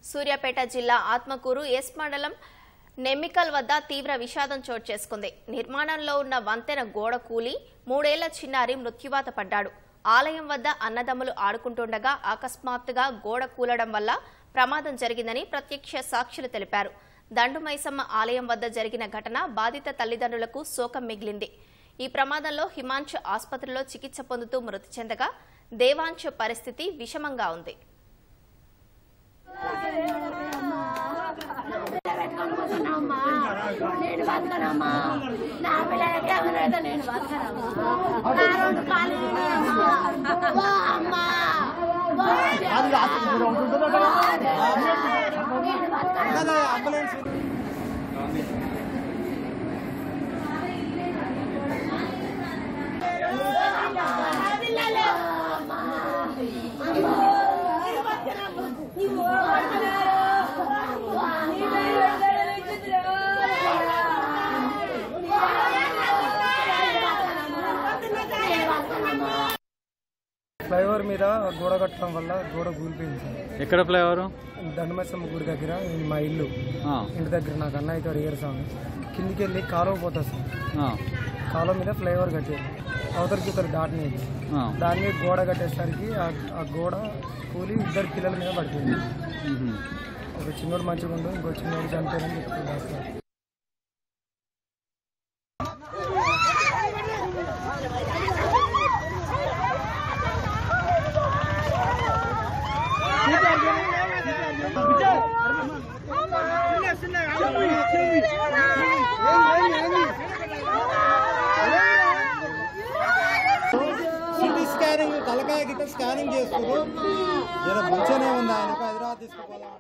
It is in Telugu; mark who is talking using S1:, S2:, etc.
S1: సూర్యాపేట జిల్లా ఆత్మకూరు ఎస్ మండలం నెమ్మికల్ వద్ద తీవ్ర విషాదం చోటు చేసుకుంది. నిర్మాణంలో ఉన్న వంతెన గోడ కూలి 3 ఏళ్ల చిన్నారి మృత్యువాత పడ్డాడు. ఆలయం వద్ద అన్నదమ్ములు ఆడుకుంటుండగా అకస్మాత్తుగా గోడ కూలడం వల్ల ప్రమాదం జరిగిందని ప్రత్యక్ష సాక్షులు తెలిపారు. దండుమైసమ్మ ఆలయం వద్ద జరిగిన ఘటన బాధిత తల్లిదండ్రులకు శోకం మిగిలింది. ఈ ప్రమాదంలో హిమాంశు ఆసుపత్రిలో చికిత్స పొందుతూ మృతి చెందగా దేవాంశు పరిస్థితి విషమంగా ఉంది.
S2: ఫ్లైఓవర్ మీద గోడ కట్టడం వల్ల గోడ కూలిపోయింది సార్.
S3: ఎక్కడ ఫ్లైఓవర్?
S2: దండమైసమ్మ గుడి దగ్గర మా ఇల్లు ఇంటి దగ్గర నాకు అన్నయ్యతో అడిగారు స్వామి. కిందికి వెళ్ళి కాలువ పోతా సార్. కాలువ మీద ఫ్లైఓవర్ కట్టేది అవతలికి ఇద్దరు దాటినేది. దాని మీద గోడ కట్టేసరికి ఆ గోడ కూలి 2 పిల్లల మీద పడిపోయింది. ఒక చిన్నోడు మంచిగా ఉండు, ఇంకో చిన్నోడు చనిపోయిందని చెప్తున్నారు సార్.
S4: సిటీ స్కానింగ్ తలకాయ గిట్ట స్కానింగ్ చేస్తారు. జర మంచిగానే ఉంది, ఆయనకు హైదరాబాద్ తీసుకుపోదాం.